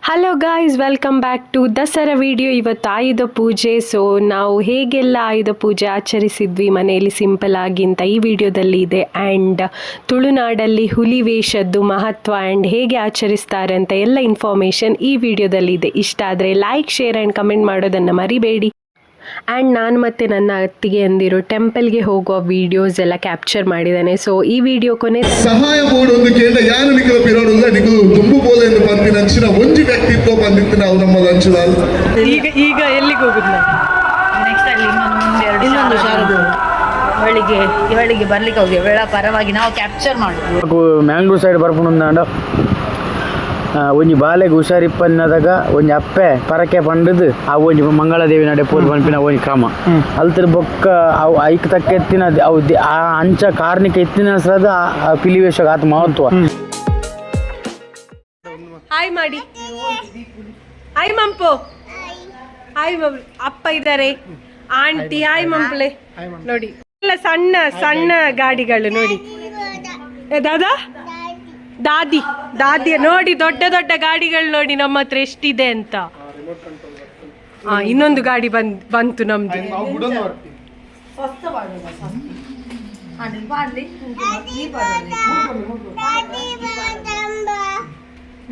Hello guys, welcome back to Dasara video. ಇವತ್ತು ಆಯುಧ ಪೂಜೆ. So ನಾವು ಹೇಗೆಲ್ಲ ಆಯುಧ ಪೂಜೆ ಆಚರಿಸಿದ್ವಿ ಮನೆಯಲ್ಲಿ ಸಿಂಪಲ್ ಆಗಿ ಅಂತ ಈ ವಿಡಿಯೋದಲ್ಲಿ ಇದೆ. ಆ್ಯಂಡ್ ತುಳುನಾಡಲ್ಲಿ ಹುಲಿ ವೇಷದ್ದು ಮಹತ್ವ ಆ್ಯಂಡ್ ಹೇಗೆ ಆಚರಿಸ್ತಾರೆ ಅಂತ ಎಲ್ಲ ಇನ್ಫಾರ್ಮೇಷನ್ ಈ ವಿಡಿಯೋದಲ್ಲಿ ಇದೆ. ಇಷ್ಟ ಆದರೆ ಲೈಕ್, ಶೇರ್ ಆ್ಯಂಡ್ ಕಮೆಂಟ್ ಮಾಡೋದನ್ನು ಮರಿಬೇಡಿ. ಆ್ಯಂಡ್ ನಾನು ಮತ್ತು ನನ್ನ ಅತ್ತಿಗೆ ಅಂದಿರೋ ಟೆಂಪಲ್ಗೆ ಹೋಗೋ ವಿಡಿಯೋಸ್ ಎಲ್ಲ ಕ್ಯಾಪ್ಚರ್ ಮಾಡಿದ್ದಾನೆ. ಸೊ ಈ ವಿಡಿಯೋ ಕೊನೆ ಸಹಾಯ ಮಾಡೋದು ಕೇಂದ್ರ ಯಾರು ನಿಖಲ ಪಿರೋಡಿಲ್ಲ ನಿಖಲು ತುಂಬು ಬೋದ ಎಂದು ಬಂದಿನ ಅಂಚಿನ ಒಂಜಿ ವ್ಯಕ್ತಿತ್ವ ಬಂದಿತ್ತು ನಾವು ನಮ್ಮ ಅಂಚಿನ ಈಗ ಎಲ್ಲಿಗೆ ಹೋಗುದು ನೆಕ್ಸ್ಟ್ ಅಲ್ಲಿ ಇನ್ನೊಂದು ಶಾರದು ಇವಳಿಗೆ ಬರ್ಲಿಕ್ಕೆ ಹೋಗಿ ವೇಳ ಪರವಾಗಿ ನಾವು ಕ್ಯಾಪ್ಚರ್ ಮಾಡುದು ಮ್ಯಾಂಗ್ಳೂರ್ ಸೈಡ್ ಬರ್ಪುಂಡು ಒಂಜಿ ಬಾಲೆಗೆ ಹುಷಾರಿಪ್ಪನ್ನದಾಗ ಒಂಜಿ ಅಪ್ಪೆ ಪರಕೆ ಪಂಡದು ಆ ಒಂಜಿ ಮಂಗಳದೇವಿ ನಡೆ ಪೋಲ್ ಪಂಪಿನ ಒಂಜಿ ಕ್ರಮ ಅಲ್ತರ ಬೊಕ್ಕ ಅವು ಐಕ್ ತಕ್ಕ ಎತ್ತಿನ ಅವು ಆ ಅಂಚ ಕಾರ್ನಿಕ ಎತ್ತಿನ ಸದ ಪಿಲಿವೇಶ ಆತ ಮಹತ್ವ. ಹಾಯ್ ಮಾಡಿ, ಹಾಯ್ ಮಂಪು, ಹಾಯ್ ಅಪ್ಪ ಇದ್ದಾರೆ, ಆಂಟಿ ಹಾಯ್ ಮಂಪ್ಲೆ. ನೋಡಿ ಎಲ್ಲ ಸಣ್ಣ ಸಣ್ಣ ಗಾಡಿಗಳು ನೋಡಿ, ದಾದಾ ದಾದಿ ನೋಡಿ, ದೊಡ್ಡ ದೊಡ್ಡ ಗಾಡಿಗಳು ನೋಡಿ ನಮ್ಮ ಹತ್ರ ಎಷ್ಟಿದೆ ಅಂತ. ಇನ್ನೊಂದು ಗಾಡಿ ಬಂತು ನಮ್ದು.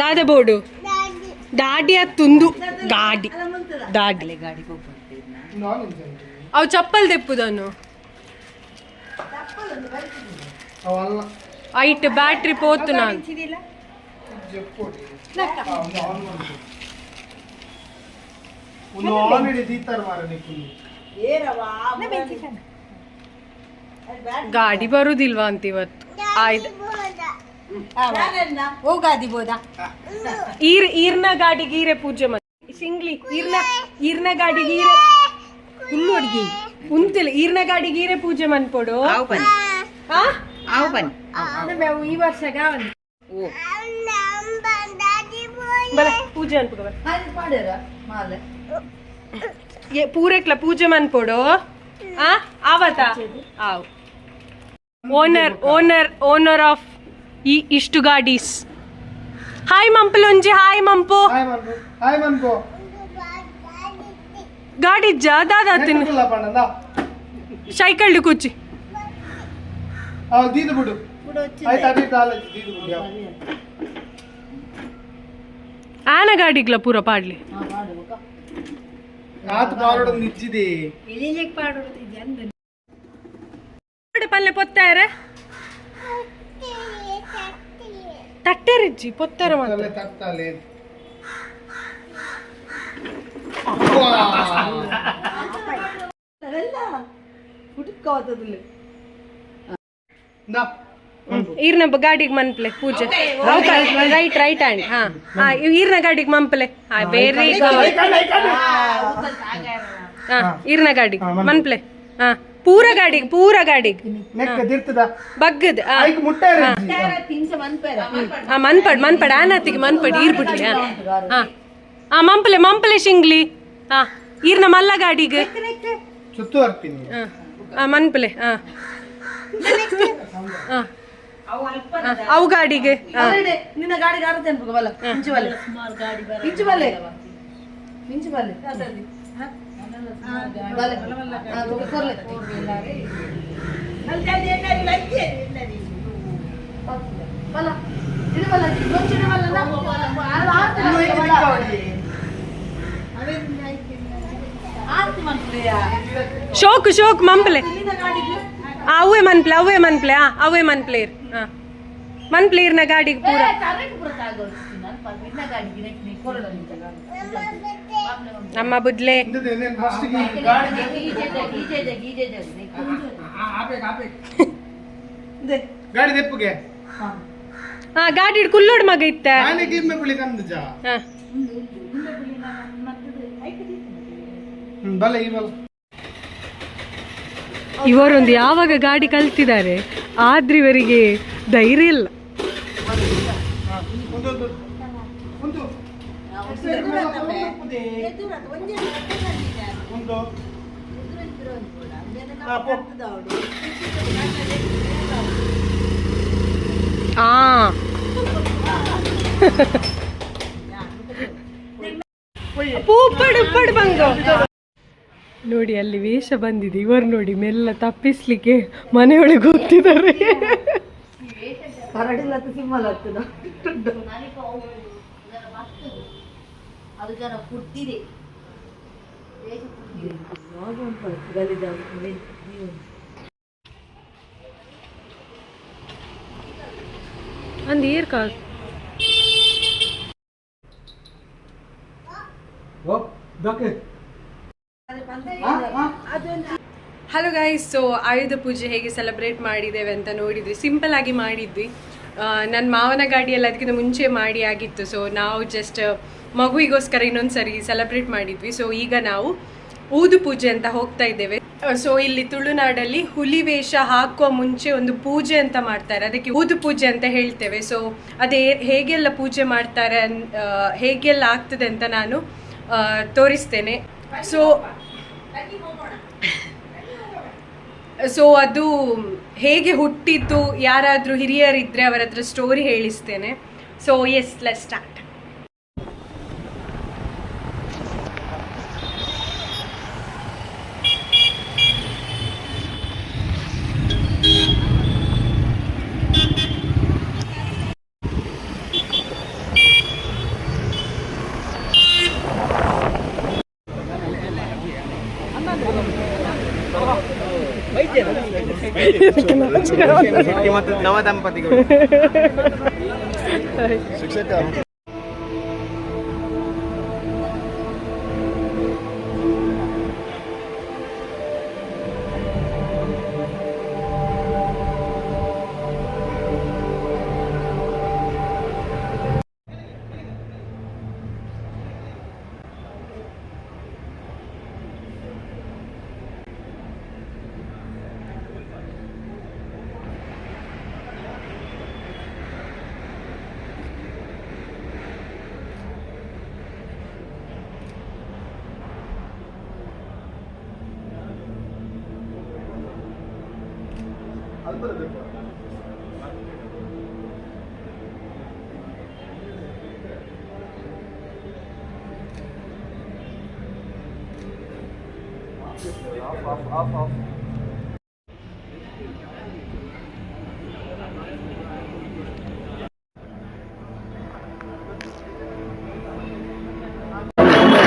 ದಾದ ಬೋರ್ಡು ದಾಡಿ ತುಂದು ಗಾಡಿ ಅವು ಚಪ್ಪಲ್ ತೆಪ್ಪುದನ್ನು ಐಟ್ ಬ್ಯಾಟ್ರಿ ಪೋತು ನಾನು ಗಾಡಿ ಬರುದಿಲ್ವಾ ಅಂತ ಇವತ್ತು. ಆಯ್ತು ಈರ್ನ ಗಾಡಿಗೆ ಈರೆ ಪೂಜೆ ಮಾಡಿ ಸಿಂಗ್ಲಿ ಈರ್ನ ಗಾಡಿಗೆ ಈರೆ ಹುಲ್ಲು ಅಡ್ಗಿ ಉಂತಿಲ್ಲ. ಈರ್ನ ಗಾಡಿಗೆ ಈರೆ ಪೂಜೆ ಮನ್ಪೊಡು ಈ ವರ್ಷ ಪೂಜೆ ಅನ್ಪುಡು ಪೂರಕ್ಲ ಪೂಜೆ ಮನ್ಪೊಡು ಆವತ್ತ ಆವ್ ಓನರ್ ಆಫ್ ಈ ಇಷ್ಟು ಗಾಡೀಸ್. ಹಾಯ್ ಮಂಪಲೊಂಜಿ, ಹಾಯ್ ಮಂಪು, ಗಾಡಿ ದಾದಾ ತಿನ್ ಸೈಕಲ್ ಕೂಚಿ ಆನ ಗಾಡಿಗ್ಲ ಪೂರ ಪಾಡ್ಲಿ ಪಲ್ಲೆ ಪೊತ್ತಾರ ತಟ್ಟೆರಿಜ್ಜಿ ಪೊತ್ತಾರ ಈರ್ನ ಗಾಡಿಗೆ ಮನ್ಪ್ಲೆ ಪೂಜೆ ರೈಟ್ ಹ್ಯಾಂಡ್. ಹಾ ಈರ್ನ ಗಾಡಿಗೆ ಮಂಪ್ಲೆ ವೆರಿ ಈರ್ನ ಗಾಡಿಗೆ ಮನ್ಪ್ಲೆ ಪೂರ ಗಾಡಿಗೆ ಬಗ್ಗದ ಮನ್ಪಡ್ ಆನತಿಗೆ ಮನ್ಪಡ್ ಈರ್ಬಿಡ್ಲಿ. ಮಂಪಲೆ ಶಿಂಗ್ಲಿ ಈರ್ನ ಮಲ್ಲ ಗಾಡಿಗೆ ಮನ್ಪಲೆ ಅವು ಗಾಡಿಗೆ ನಿನ್ನ ಗಾಡಿಗೆ ಶೋಕ್ ಮಂಪಲೆ ಅವೇ ಮನ್ಪ್ಲೆ ಮನ್ಪ್ಲೇರ್ನ ಗಾಡಿಗೆ ಪೂರ ನಮ್ಮ ಬುದ್ಲೆ ಗಾಡಿ ಕುಲ್ಲೋಡ್ ಮಗ ಇತ್ತ ಇವರೊಂದು ಯಾವಾಗ ಗಾಡಿ ಕಲ್ತಿದ್ದಾರೆ ಆದ್ರೆ ಇವರಿಗೆ ಧೈರ್ಯ ಇಲ್ಲ. ಪೂಪಡು ಬಂಗು ನೋಡಿ ಅಲ್ಲಿ ವೇಷ ಬಂದಿದೆ. ಇವರು ನೋಡಿ ಮೆಲ್ಲ ತಪ್ಪಿಸ್ಲಿಕ್ಕೆ ಮನೆಯೊಳಗೆ ಹೋಗ್ತಿದ್ದಾರೆ. ಅಂದ್ ಏರ್ಕ ಹಲೋ ಗೈಸ್, ಸೊ ಆಯುಧ ಪೂಜೆ ಹೇಗೆ ಸೆಲೆಬ್ರೇಟ್ ಮಾಡಿದ್ದೇವೆ ಅಂತ ನೋಡಿದ್ವಿ. ಸಿಂಪಲ್ ಆಗಿ ಮಾಡಿದ್ವಿ. ನನ್ನ ಮಾವನ ಗಾಡಿಯಲ್ಲಿ ಅದಕ್ಕಿಂತ ಮುಂಚೆ ಮಾಡಿ ಆಗಿತ್ತು. ಸೊ ನಾವು ಜಸ್ಟ್ ಮಗುವಿಗೋಸ್ಕರ ಇನ್ನೊಂದು ಸರಿ ಸೆಲೆಬ್ರೇಟ್ ಮಾಡಿದ್ವಿ. ಸೊ ಈಗ ನಾವು ಊದು ಪೂಜೆ ಅಂತ ಹೋಗ್ತಾ ಇದ್ದೇವೆ. ಸೊ ಇಲ್ಲಿ ತುಳುನಾಡಲ್ಲಿ ಹುಲಿ ವೇಷ ಹಾಕುವ ಮುಂಚೆ ಒಂದು ಪೂಜೆ ಅಂತ ಮಾಡ್ತಾರೆ, ಅದಕ್ಕೆ ಊದು ಪೂಜೆ ಅಂತ ಹೇಳ್ತೇವೆ. ಸೊ ಅದೇ ಹೇಗೆಲ್ಲ ಪೂಜೆ ಮಾಡ್ತಾರೆ, ಹೇಗೆಲ್ಲ ಆಗ್ತದೆ ಅಂತ ನಾನು ತೋರಿಸ್ತೇನೆ. ಸೊ ಅದು ಹೇಗೆ ಹುಟ್ಟಿದ್ದು, ಯಾರಾದರೂ ಹಿರಿಯರಿದ್ದರೆ ಅವರ ಹತ್ರ ಸ್ಟೋರಿ ಹೇಳಿಸ್ತೇನೆ. So yes, let's start. ನವ ದಂಪತಿಗಳು ಶಿಕ್ಷಕ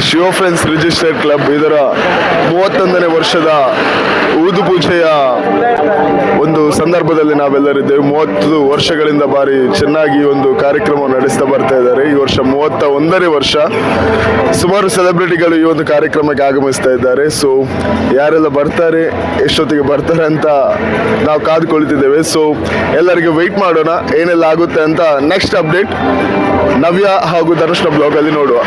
ಶಿವ ಫ್ರೆಂಡ್ಸ್ ರಿಜಿಸ್ಟರ್ಡ್ ಕ್ಲಬ್ ಇದರ 31ನೇ ವರ್ಷದ ಊದು ಪೂಜೆಯ ಒಂದು ಸಂದರ್ಭದಲ್ಲಿ ನಾವೆಲ್ಲರಿದ್ದೇವೆ. 30 ವರ್ಷಗಳಿಂದ ಬಾರಿ ಚೆನ್ನಾಗಿ ಒಂದು ಕಾರ್ಯಕ್ರಮ ನಡೆಸ್ತಾ ಬರ್ತಾ ಇದ್ದಾರೆ. ಈ ವರ್ಷ 31ನೇ ವರ್ಷ. ಸುಮಾರು ಸೆಲೆಬ್ರಿಟಿಗಳು ಈ ಒಂದು ಕಾರ್ಯಕ್ರಮಕ್ಕೆ ಆಗಮಿಸ್ತಾ ಇದ್ದಾರೆ. ಸೊ ಯಾರೆಲ್ಲ ಬರ್ತಾರೆ, ಎಷ್ಟೊತ್ತಿಗೆ ಬರ್ತಾರೆ ಅಂತ ನಾವು ಕಾದುಕೊಳ್ತಿದ್ದೇವೆ. ಸೊ ಎಲ್ಲರಿಗೆ ವೆಯ್ಟ್ ಮಾಡೋಣ, ಏನೆಲ್ಲ ಆಗುತ್ತೆ ಅಂತ ನೆಕ್ಸ್ಟ್ ಅಪ್ಡೇಟ್ ನವ್ಯ ಹಾಗೂ ಧನುಷ್ನ ಬ್ಲಾಗ್ ಅಲ್ಲಿ ನೋಡುವ.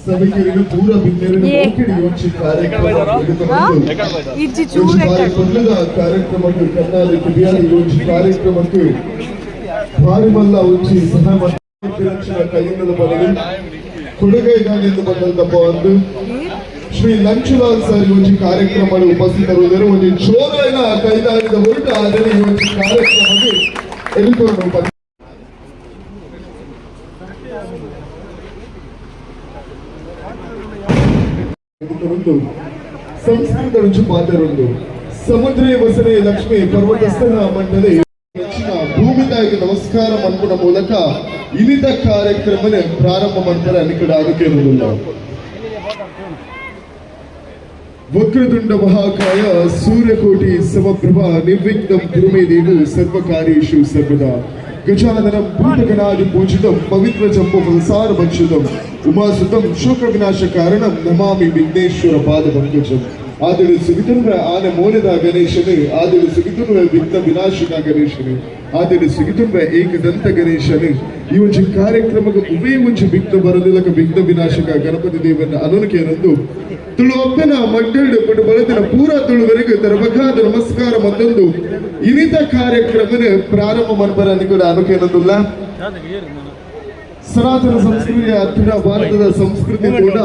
ಸಭಿಕರಿಗೆ ಪೂರ ಬಿನ್ನೆರಡು ಯೋಚಿ ಕಾರ್ಯಕ್ರಮಕ್ಕೆ ಕನ್ನಾಲಿ ಕುಡಿಯಾಲಿ ಯೋಚಿ ಕಾರ್ಯಕ್ರಮಕ್ಕೆ ಭಾರಿ ಮಲ್ಲ ಉಚ್ಚಿ ಸಹ ಕೈಯಿಂದಲ ಬರಲಿ ಕೊಡುಗೈಗಾನೆಂದು ಬಂದಂತಪ್ಪ ಒಂದು ಶ್ರೀ ಲಂಚುಲಾಲ್ ಸರ್ ಯೋಚಿ ಕಾರ್ಯಕ್ರಮ ಉಪಸ್ಥಿತರಿದ್ದರು. ಒಂದು ಜೋರಾಯಿನ ಕೈದಾರಿದ ಹೊರಟು ಆದರೆ ಯೋಚಿ ಕಾರ್ಯಕ್ರಮಕ್ಕೆ ಎದುರುಕೊಂಡು ಸಂಸ್ಕೃತ ರುಚಿ ಪಾತ್ರರೊಂದು ಸಮುದ್ರ ವಸನೆ ಲಕ್ಷ್ಮಿ ಪರ್ವತಸ್ಥನ ಮಂಡಳಿ ಹೆಚ್ಚಿನ ಭೂಮಿ ತಾಯಿಗೆ ನಮಸ್ಕಾರ ಮನ್ಪುಡ ಮೂಲಕ ಇನಿತ ಕಾರ್ಯಕ್ರಮನೇ ಪ್ರಾರಂಭ ಮಾಡ್ತಾರೆ. ಅನಿಕಡ ಆಗೋಕೆ ಇರುವುದಿಲ್ಲ. ವಕ್ರತುಂಡ ಮಹಾಕಾಯ ಸೂರ್ಯಕೋಟಿ ಸಮಪ್ರಭಾ ನಿರ್ವಿಘ್ನಂ ಕುರು ಮೇ ದೇವ ಸರ್ವಕಾರ್ಯೇಷು ಸರ್ವದಾ ಗಜಾನನಂ ಭೂತಗಣಾದಿ ಪೂಜಿತಂ ಪವಿತ್ರ ಜಂಬು ಸಂಸಾರ ಭಕ್ಷಿತಂ ಉಮಾಸುತಂ ಶೋಕ ವಿನಾಶ ಕಾರಣಂ ನಮಾಮಿ ವಿಘ್ನೇಶ್ವರ ಪಾದ ಪಂಕಜಂ. ಆದಳು ಸಿಗಿತುನ್ವ ಆನೆ ಮೋಲದ ಗಣೇಶನೇ, ಆದಳು ಸಿಗಿತುನ್ವ ವಿಘ್ನ ವಿನಾಶಕ ಗಣೇಶನೇ, ಆದಳು ಸಿಗಿತುನ್ವ ಏಕದಂತ ಗಣೇಶನೇ. ಈ ಒಂದು ಕಾರ್ಯಕ್ರಮಕ್ಕೆ ಉಮೇ ಒಂದು ವಿಘ್ನ ಬರಲಿಲ್ಲಕ ವಿಘ್ನ ವಿನಾಶಕ ಗಣಪತಿ ದೇವನ ಅನುನಕೆಯರಂದು ತುಳು ಒಬ್ಬನ ಮಡ್ಡಳು ಪಟ್ಟು ಬಲದಿನ ಪೂರ ತುಳುವರೆಗೆ ತರಬಗಾದ ನಮಸ್ಕಾರ ಮತ್ತೊಂದು ಇನಿತ ಕಾರ್ಯಕ್ರಮನ ಪ್ರಾರಂಭ ಮಾಡ್ಬಾರ ಕೂಡ ಅನುಕೇನಂದಿಲ್ಲ. ಸನಾತನ ಸಂಸ್ಕೃತಿಯ ಅಖಿಲ ಭಾರತದ ಸಂಸ್ಕೃತಿ ಕೂಡ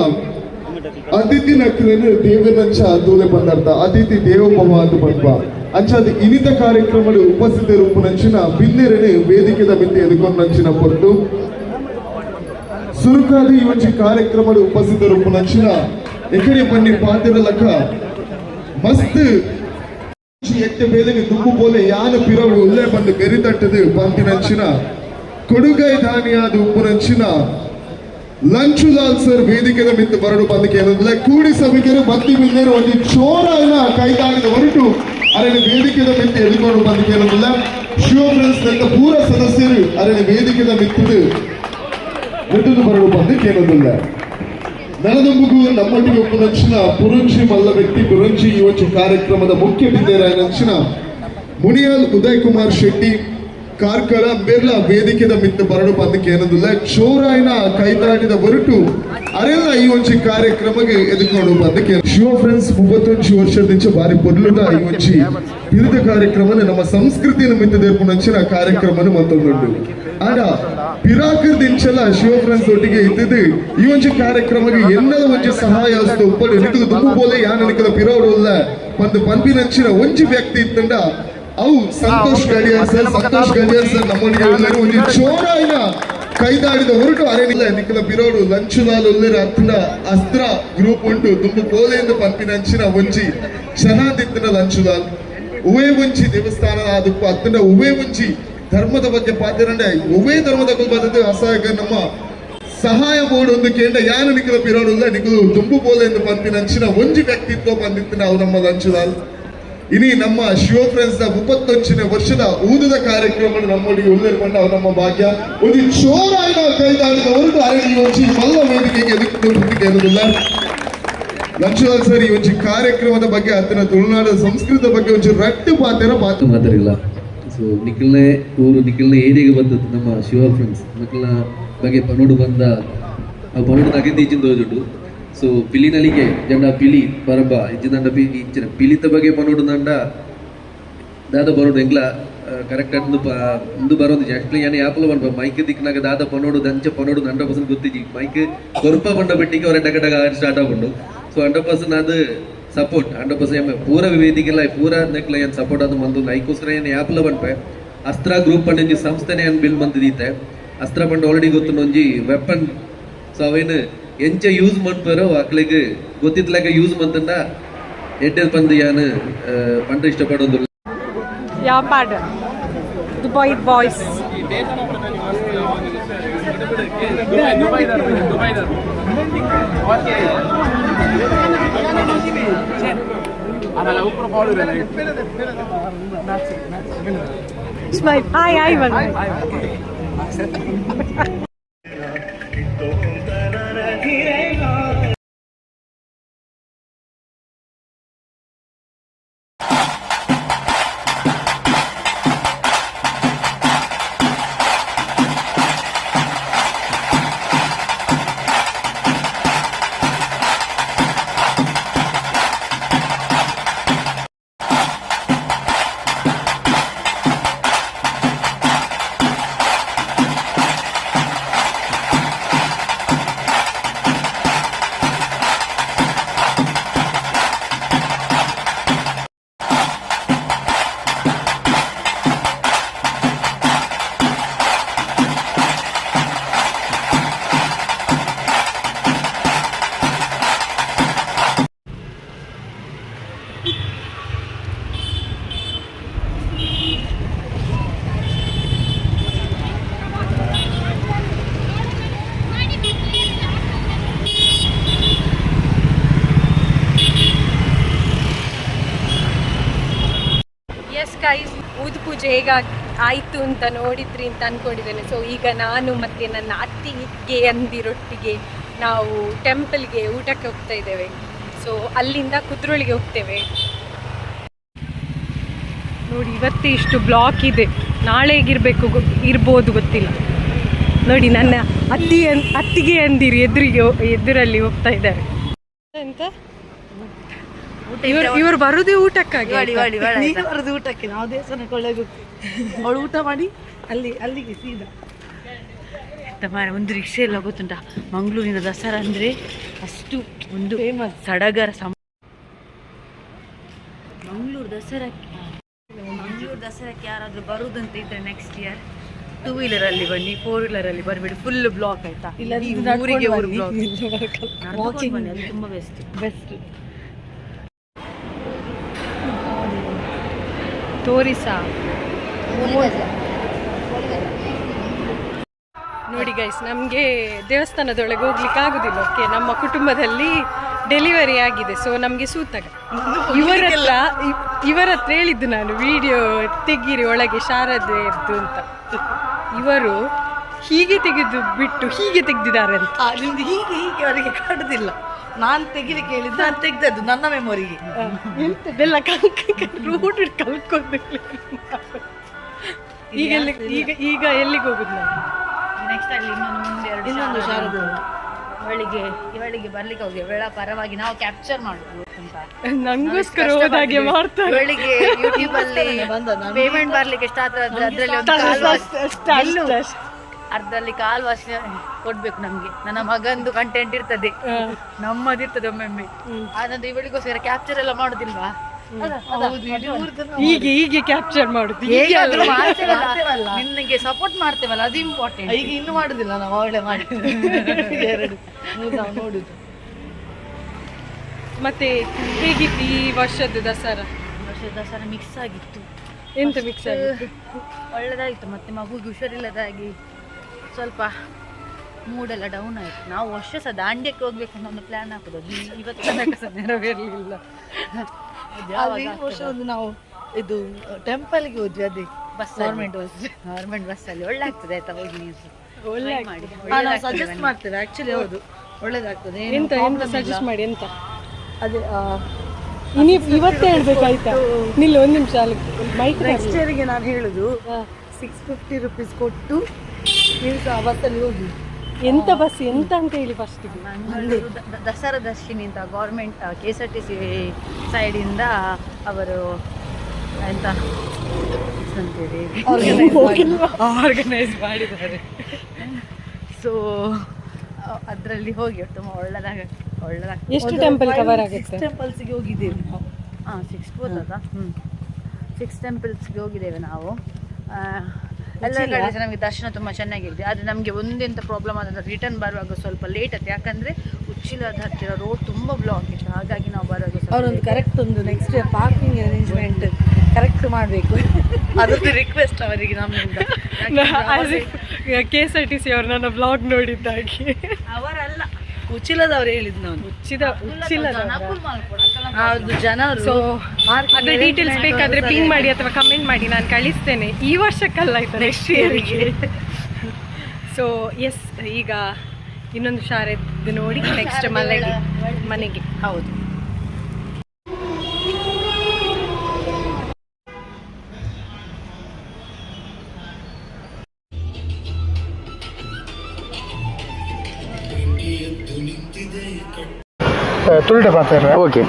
ಅತಿಥಿ ನಕ್ಕಲೇನು ದೇವನಂಚ ತೋಲೆ ಬಂದರ್ಥ. ಅತಿಥಿ ದೇವೋಭವ ಅಂತ ಬಂದ್ಬ ಅಂಚಾದ ಇನಿತ ಕಾರ್ಯಕ್ರಮಡು ಉಪಸ್ಥಿತರು ನಂಚಿನ ಬಿನ್ನೆರನೆ ವೇದಿಕೆದ ಮಿತಿ ಎದುಕೊಂಡು ನಂಚಿನ ಪೊಟ್ಟು ಸುರುಕಾದ ಈ ಒಂಜಿ ಕಾರ್ಯಕ್ರಮಡು ಉಪಸ್ಥಿತರು ನಂಚಿನ ಎಕಡೆ ಬನ್ನಿ ಪಾತಿರ ಲಕ ಮಸ್ತ್ ಎಟ್ಟೆ ಬೇದನೆ ದುಂಬು ಪೋಲೆ ಯಾನ ಪಿರವು ಉಲ್ಲೆ ಬಂದು ಬೆರಿತಟ್ಟದು ಪಂಪಿನಂಚಿನ ಕೊಡುಗೈ ಧಾನಿಯಾದ ಉಪ್ಪುನಂಚಿನ ಲಂಚುಲಾಲ್ ಸರ್ ವೇದಿಕೆದ ಮಿತ್ತು ಬರಡು ಬಂದಕ್ಕೆ ಏನಂದ್ರೆ ಕೂಡಿ ಸಭೆಗೆರು ಬತ್ತಿ ಬಿಂದೇರು ಒಂದು ಚೋರನ ಕೈದಾಳಿದ ಹೊರಟು ಅರಣ್ಯ ವೇದಿಕೆದ ಮಿತ್ತು ಎದುಕೊಂಡು ಬಂದಕ್ಕೆ ಏನಂದಿಲ್ಲ ಶಿವ ಫ್ರೆಂಡ್ಸ್ ನಂತ ಪೂರ ಸದಸ್ಯರು ಅರಣ್ಯ ವೇದಿಕೆದ ಮಿತ್ತದು ಮುಟ್ಟದು ಬರಡು ಬಂದಕ್ಕೆ ಏನಂದಿಲ್ಲ ನನದೊಂಬುಗು ನಮ್ಮೊಟ್ಟಿಗೆ ಉಪ್ಪುನಂಚಿನ ಪುರಂಜಿ ಮಲ್ಲ ವ್ಯಕ್ತಿ ಪುರಂಜಿ ಈ ಒಂದು ಕಾರ್ಯಕ್ರಮದ ಮುಖ್ಯ ಬಿಂದೇರ ನಂಚಿನ ಮುನಿಯಾಲ್ ಉದಯ್ ಕುಮಾರ್ ಶೆಟ್ಟಿ ಕಾರ್ಕಳ ಬೆರ್ಲ ವೇದಿಕೆದ ಮಿತ್ತ ಬರಡು ಬಂದಕ್ಕೆ ಏನಂದಿಲ್ಲ ಚೋರಾಯಿನ ಕೈದಾಡಿದ ಹೊರಟು ಅರೆಲ್ಲ ಈ ಒಂಚಿ ಕಾರ್ಯಕ್ರಮಕ್ಕೆ ಎದುಕೊಂಡು ಬಂದಕ್ಕೆ ಶಿವ ಫ್ರೆಂಡ್ಸ್ 31 ವರ್ಷದಿಂದ ಬಾರಿ ಪೊರ್ಲುದ ಈ ಒಂಚಿ ವಿವಿಧ ಕಾರ್ಯಕ್ರಮನ ನಮ್ಮ ಸಂಸ್ಕೃತಿಯನ್ನು ಮಿತ್ತದೇರ್ಪುನಂಚಿನ ಕಾರ್ಯಕ್ರಮನ ಮತ್ತೊಂದುಂಟು ಆಡ ಪಿರಾಕರ್ದಿಂಚಲ ಶಿವ ಫ್ರೆಂಡ್ಸ್ ಒಟ್ಟಿಗೆ ಇದ್ದದ್ದು ಈ ಒಂಚಿ ಕಾರ್ಯಕ್ರಮಕ್ಕೆ ಎಲ್ಲದ ಒಂಚಿ ಸಹಾಯ ಅಷ್ಟು ಉಪ್ಪಡು ನಿಕ್ಕದು ದುಂಬು ಬೋಲೆ ಯಾನ ನಿಕ್ಕದ ಪಿರೋಡು ಇಲ್ಲ ಒಂದು ಪಂಪಿನಂಚಿನ ಒಂಚಿ ವ್ಯಕ್ತಿ ಇತ್ತಂಡ ಅವು ಸಂತೋಷ್ ಗಡಿಯಾರ್ ಸರ್ ನಮ್ಮೊಟ್ಟಿಗೆ ಉಳ್ಳರು ಒಂದು ಚೋರಾಯಿನ ಕೈದಾಡಿದ ಹೊರಟು ಅರೇನಿಲ್ಲ ನಿಕ್ಕಲ ಪಿರೋಡು ಲಂಚುಲಾಲ್ ಉಳ್ಳರ ಹತ್ತಿನ ಅಸ್ತ್ರ ಗ್ರೂಪ್ ಉಂಟು ದುಂಬು ಕೋಲೆಯಿಂದ ಪಂಪಿನಂಚಿನ ಒಂಜಿ ಚೆನ್ನಾದಿತ್ತಿನ ಲಂಚುಲಾಲ್ ಉವೇ ಒಂಜಿ ದೇವಸ್ಥಾನ ಅದಕ್ಕೂ ಹತ್ತಿನ ಉವೇ ಒಂಜಿ ಧರ್ಮದ ಬಗ್ಗೆ ಪಾತಿರಂಡೆ ಉವೇ ಧರ್ಮದ ಬದಲು ಅಸಹಾಯಕ ನಮ್ಮ ಸಹಾಯ ಬೋರ್ಡ್ ಒಂದು ಕೇಂದ್ರ ಯಾನ ನಿಕ್ಕಲ ಪಿರೋಡು ಇಲ್ಲ ನಿಕ್ಕಲು ದುಂಬು ಕೋಲೆಯಿಂದ ಪಂಪಿನಂಚಿನ ಒಂಜಿ ವ್ಯಕ್ತಿತ್ವ ಬಂದಿತ್ತಿನ ಅವು ನಮ್ಮ ಲಂಚುಲಾಲ್ ಇನಿ ನಮ್ಮ ಶಿವ ಫ್ರೆಂಡ್ಸ್ ನ 31ನೇ ವರ್ಷದ ಊದದ ಕಾರ್ಯಕ್ರಮ ನಮ್ಮೊಟ್ಟಿಗೆ ಉಲ್ಲೇಖ ಅವು ನಮ್ಮ ಭಾಗ್ಯ ಒಂದು ಚೋರಾಯಿನ ಕೈದಾಡಿದ ಹೊರಟು ಅರಣ್ಯ ಒಂಚಿ ಮಲ್ಲ ವೇದಿಕೆಗೆ ಎದುರಿಗೆ ಎನ್ನುವುದಿಲ್ಲ ಲಂಚುಲಾಲ್ ಸರ್ ಈ ಒಂಚಿ ಕಾರ್ಯಕ್ರಮದ ಬಗ್ಗೆ ಅದನ್ನ ತುಳುನಾಡಿನ ಸಂಸ್ಕೃತ ಬಗ್ಗೆ ಒಂಚೂರು ರಟ್ಟು ಮಾತಾಡಿಲ್ಲ ಸೊ ನಿಖಿಲ್ನೇ ಊರು ನಿಖಿಲ್ನ ಏರಿಯಾಗೆ ಬಂದದ್ದು ನಮ್ಮ ಶಿವ ಫ್ರೆಂಡ್ಸ್ ನಿಖಿಲ್ನ ಬಗ್ಗೆ ಪನೋಡು ಬಂದ ಆ ಪನೋಡು ನಗದಿ ಇಚ್ಚಿಂದ ಹೋಜುಂಡು ಸೊ ಪಿಲಿನಲ್ಲಿಗೆ ಜಂಡ ಪಿಲಿ ಪರಂಬ ಇಚ್ಚಿದಂಡ ಇಚ್ಚಿನ ಪಿಲಿತ ಬಗ್ಗೆ ಪನೋಡು ದಂಡ ದಾದ ಬರೋಡು ಎಂಗ್ಲ ಕರೆಕ್ಟ್ ಒಂದು ಬರೋದು ಆಕ್ಚುಲಿ ಯಾನೆ ಆಪಲ ಬಂದ ಮೈಕ್ ದಿಕ್ನಾಗ ದಾದ ಪನೋಡು ದಂಚ ಪನೋಡು 100% ಗೊತ್ತಿಜ್ಜಿ ಮೈಕ್ ಕೊರಪ ಬಂಡ ಬೆಟ್ಟಿಗೆ ಅವರ ಡಗಡಗ ಸ್ಟಾರ್ಟ್ ಆಗೊಂಡು ಸೊ 100% ಅದು ಸಪೋರ್ಟ್ 100% ಪೂರ ವೇದಿಕೆಲ್ಲ ಪೂರ ನೆಕ್ಲ ಏನು ಸಪೋರ್ಟ್ ಅದು ಮಂದು ಐಕೋಸ್ಕರ ಏನು ಆಪಲ ಬಂಡ್ಪೆ ಅಸ್ತ್ರ ಗ್ರೂಪ್ ಪಂಡಿ ಸಂಸ್ಥೆನೇ ಏನು ಬಿಲ್ ಬಂದಿದ್ದೀತೆ ಅಸ್ತ್ರ ಪಂಡ ಆಲ್ರೆಡಿ ಗೊತ್ತು ಒಂಜಿ ವೆಪನ್ ಸೊ ಅವೇನು ಎಂಚ ಯೂಸ್ ಮಾಡ್ತಾರೋ ಅಕ್ಳಿಗೆ ಗೊತ್ತಿದ್ಲಾಗ ಯೂಸ್ ಮಾಡ್ತಂಡ ಎಡ್ಡೆ ಬಂದು ಯಾನು ಪಂಡ ಇಷ್ಟಪಡೋದು ಯಾವ ಪಾಡ Dubai boys hi hi guys ಊದು ಪೂಜೆ ಹೇಗಾಗಿ ಆಯಿತು ಅಂತ ನೋಡಿದ್ರಿ ಅಂತ ಅಂದ್ಕೊಂಡಿದ್ದೇನೆ. ಸೊ ಈಗ ನಾನು ಮತ್ತು ನನ್ನ ಅತ್ತಿಗೆ ಅಂದಿರೊಟ್ಟಿಗೆ ನಾವು ಟೆಂಪಲ್ಗೆ ಊಟಕ್ಕೆ ಹೋಗ್ತಾ ಇದ್ದೇವೆ. ಸೊ ಅಲ್ಲಿಂದ ಕುದ್ರೋಳಿಗೆ ಹೋಗ್ತೇವೆ. ನೋಡಿ ಇವತ್ತೇ ಇಷ್ಟು ಬ್ಲಾಕ್ ಇದೆ, ನಾಳೆ ಹೇಗಿರಬೇಕು ಇರ್ಬೋದು ಗೊತ್ತಿಲ್ಲ. ನೋಡಿ ನನ್ನ ಅತ್ತಿಗೆ ಅಂದಿರು ಎದುರಲ್ಲಿ ಹೋಗ್ತಾ ಇದ್ದಾರೆ. ಅಂತ ಇವರು ಬರುದೇ ಊಟಕ್ಕಾಗಿ, ಬರುದು ಊಟಕ್ಕೆ. ನಾವು ದೇವಸ್ಥಾನಕ್ಕೆ ಒಳ್ಳೆಗೆ ಅವಳು ಊಟ ಮಾಡಿ ಅಲ್ಲಿಗೆ ಸೀದಾ ಮಾರೆ. ಒಂದು ರಿಕ್ಷೆ ಎಲ್ಲ ಗೊತ್ತುಂಟ, ಮಂಗಳೂರಿನ ದಸರಾ ಅಂದರೆ ಅಷ್ಟು ಒಂದು ಫೇಮಸ್ ಸಡಗರ. ಮಂಗಳೂರು ದಸರಾಕ್ಕೆ ದಸರಾಕ್ಕೆ ಯಾರಾದರೂ ಬರುವುದಂತ ಇದ್ದರೆ ನೆಕ್ಸ್ಟ್ ಇಯರ್ 2 ವೀಲರಲ್ಲಿ ಬನ್ನಿ, 4 ವೀಲರಲ್ಲಿ ಬರಬೇಡಿ, ಫುಲ್ ಬ್ಲಾಕ್ ಆಯ್ತಾ. ಈ ಊರಿಗೆ ಊರು ಬ್ಲಾಕ್. ವಾಕಿಂಗ್ ಬನ್ನಿ, ಅದು ತುಂಬ ಬೆಸ್ಟ್. ತೋರಿಸ ನೋಡಿ ಗೈಸ್, ನಮಗೆ ದೇವಸ್ಥಾನದೊಳಗೆ ಹೋಗ್ಲಿಕ್ಕೆ ಆಗುದಿಲ್ಲ. ಓಕೆ, ನಮ್ಮ ಕುಟುಂಬದಲ್ಲಿ ಡೆಲಿವರಿ ಆಗಿದೆ, ಸೊ ನಮಗೆ ಸೂತಕ. ಇವರ ಹತ್ರ ಹೇಳಿದ್ದು ನಾನು ವಿಡಿಯೋ ತೆಗೀರಿ ಒಳಗೆ ಶಾರದೆಯದ್ದು ಅಂತ. ಇವರು ಹೀಗೆ ತೆಗೆದು ಬಿಟ್ಟು ಹೀಗೆ ತೆಗ್ದಿದ್ದಾರೆ ಅಂತ. ನಿಮ್ದು ಹೀಗೆ ಅವರಿಗೆ ಕಾಡುದಿಲ್ಲ. ನಾನು ತೆಗಿಲಿಕ್ಕೆ ಹೇಳಿದ್ದು, ನಾನು ತೆಗ್ದದ್ದು ನನ್ನ ಮೆಮೊರಿಗೆ. ಎಂತದೆಲ್ಲ ರೂಟ್ ಕಲ್ಕೊಂಡು ಈಗ ಎಲ್ಲಿಗೆ ಹೋಗುದು ನಾವು? ನೆಕ್ಸ್ಟ್ ಅಲ್ಲಿ ಇನ್ನೊಂದು ಶಾರದೆ ಇವಳಿಗೆ ಬರ್ಲಿಕ್ಕೆ ಹೋಗಿ ವೇಳ ಪರವಾಗಿ ನಾವು ಕ್ಯಾಪ್ಚರ್ ಮಾಡುದು ಅಂತ ನಂಗೋಸ್ಕರ ಹೋದಾಗೆ ಮಾಡ್ತಾರೆ. ಇವಳಿಗೆ ಯೂಟ್ಯೂಬ್ ಅಲ್ಲಿ ಪೇಮೆಂಟ್ ಬರ್ಲಿಕ್ಕೆ ಸ್ಟಾರ್ಟ್ ಆದ್ರೆ ಅರ್ಧದಲ್ಲಿ ಕಾಲ್ ವಾಶ್ ಕೊಡ್ಬೇಕು ನಮ್ಗೆ. ನನ್ನ ಮಗಂದು ಕಂಟೆಂಟ್ ಇರ್ತದೆ, ನಮ್ಮದಿರ್ತದೆ ಒಮ್ಮೊಮ್ಮೆ. ಆನಂತರ ಇವಳಿಗೋಸ್ಕರ ಕ್ಯಾಪ್ಚರ್ ಎಲ್ಲ ಮಾಡುದಿಲ್ವಾ? ಹೀಗೆ ಕ್ಯಾಪ್ಚರ್ ಮಾಡುದು. ನಿನಗೆ ಸಪೋರ್ಟ್ ಮಾಡ್ತೇವಲ್ಲ, ಅದು ಇಂಪಾರ್ಟೆಂಟ್. ಈಗ ಇನ್ನು ಮಾಡುದಿಲ್ಲ ನಾವು, ಅವಳೆ ಮಾಡಿ 2 ನಾವು ನೋಡುದು. ಮತ್ತೆ ಹೇಗಿತ್ತು ಈ ವರ್ಷದ ದಸರಾ? ಮಿಕ್ಸ್ ಆಗಿತ್ತು. ಎಂತ ಮಿಕ್ಸ್ ಆಗಿತ್ತು? ಒಳ್ಳೆದಾಗಿತ್ತು. ಮತ್ತೆ ಮಗುಗೆ ಹುಷಾರಿಲ್ಲದಾಗಿ ಸ್ವಲ್ಪ ಮೂಡೆಲ್ಲ ಡೌನ್ ಆಯಿತು. ನಾವು ವರ್ಷ ಸಹ ದಾಂಡ್ಯಕ್ಕೆ ಹೋಗ್ಬೇಕು ಅಂತ ಒಂದು ಪ್ಲ್ಯಾನ್ ಹಾಕೋದು, ಇವತ್ತು ತನಕ ಸಹ ನೆರವೇರಲಿಲ್ಲ. ವರ್ಷ ಒಂದು ನಾವು ಇದು ಟೆಂಪಲ್ಗೆ ಹೋದ್ವಿ, ಅದೇ ಬಸ್ ಗವರ್ಮೆಂಟ್ ಬಸ್ಸಲ್ಲಿ. ಒಳ್ಳೆ ಆಗ್ತದೆ ಆಯ್ತಾ, ಹೋಗಿ ನೀವು ಒಳ್ಳೆ ಮಾಡಿ. ನಾವು ಸಜೆಸ್ಟ್ ಮಾಡ್ತೇವೆ ಆ್ಯಕ್ಚುಲಿ. ಹೌದು, ಒಳ್ಳೇದಾಗ್ತದೆ. ಎಂತ ಸಜೆಸ್ಟ್ ಮಾಡಿ? ಎಂತ ಅದೇ ಇವತ್ತೇ ಹೇಳ್ಬೇಕಾಯ್ತಾ? ನಿಲ್ಲ ಒಂದು ನಿಮಿಷ ಮೈಕ್. ನೆಕ್ಸ್ಟ್ ಇಯರ್ಗೆ ನಾನು ಹೇಳುದು 650 rupees ಕೊಟ್ಟು ನೀವು ಸಹ ಬಸ್ಸಲ್ಲಿ ಹೋಗಿ. ಎಂತ ಬಸ್ ಎಂತ ಅಂತ ಹೇಳಿ ಫಸ್ಟ್. ದಸರಾ ದರ್ಶಿನಿ ಅಂತ ಗೌರ್ಮೆಂಟ್ KSRTC ಸೈಡಿಂದ ಅವರು ಎಂತ ಅಂತೇಳಿ ಆರ್ಗನೈಸ್ ಮಾಡಿದ್ದಾರೆ. ಸೊ ಅದರಲ್ಲಿ ಹೋಗಿ ತುಂಬ ಒಳ್ಳೆದಾಗ. ಎಷ್ಟು ಟೆಂಪಲ್ ಕವರ್ ಆಗುತ್ತೆ? 6 ಟೆಂಪಲ್ಸ್ಗೆ ಹೋಗಿದ್ದೇವೆ ನಾವು. 6 ಹೋದದ. 6 ಟೆಂಪಲ್ಸ್ಗೆ ಹೋಗಿದ್ದೇವೆ ನಾವು. ಎಲ್ಲ ಕಡೆ ನಮಗೆ ದರ್ಶನ ತುಂಬ ಚೆನ್ನಾಗಿದೆ. ಆದರೆ ನಮಗೆ ಒಂದೆಂತ ಪ್ರಾಬ್ಲಮ್ ಆದಂಥ ರಿಟರ್ನ್ ಬರುವಾಗ ಸ್ವಲ್ಪ ಲೇಟ್ ಆಯ್ತು. ಯಾಕಂದರೆ ಉಚ್ಚಿಲದ ಹತ್ತಿರ ರೋಡ್ ತುಂಬ ಬ್ಲಾಕ್ ಇತ್ತು, ಹಾಗಾಗಿ ನಾವು ಬರುವಾಗ ಅವರೊಂದು ಕರೆಕ್ಟ್ ಒಂದು ನೆಕ್ಸ್ಟ್ ಪಾರ್ಕಿಂಗ್ ಅರೇಂಜ್ಮೆಂಟ್ ಕರೆಕ್ಟ್ ಮಾಡಬೇಕು. ಅದೊಂದು ರಿಕ್ವೆಸ್ಟ್ ಅವರಿಗೆ ನಮ್ಮಿಂದ. KSRTC ಅವರು ನನ್ನ ಬ್ಲಾಗ್ ನೋಡಿದ್ದಾಗೆ. ಅವರಲ್ಲ, ಉಚ್ಚಿಲದವ್ರು ಹೇಳಿದ್ದು ನಾನು. ಹೌದು, ಜನರು. ಸೊ ಅದೇ ಡೀಟೇಲ್ಸ್ ಬೇಕಾದ್ರೆ ಪಿಂಗ್ ಮಾಡಿ ಅಥವಾ ಕಮೆಂಟ್ ಮಾಡಿ, ನಾನು ಕಳಿಸ್ತೇನೆ. ಈ ವರ್ಷಕ್ಕಲ್ಲ ಆಯ್ತು, ನೆಕ್ಸ್ಟ್ ಇಯರ್ಗೆ. ಸೊ ಎಸ್, ಈಗ ಇನ್ನೊಂದು ಶಾರದ್ದು ನೋಡಿ ನೆಕ್ಸ್ಟ್ ಮನೆಗೆ. ಹೌದು. ತುಳುಟೆ ಪಾತ್ರ ಓಕೆ.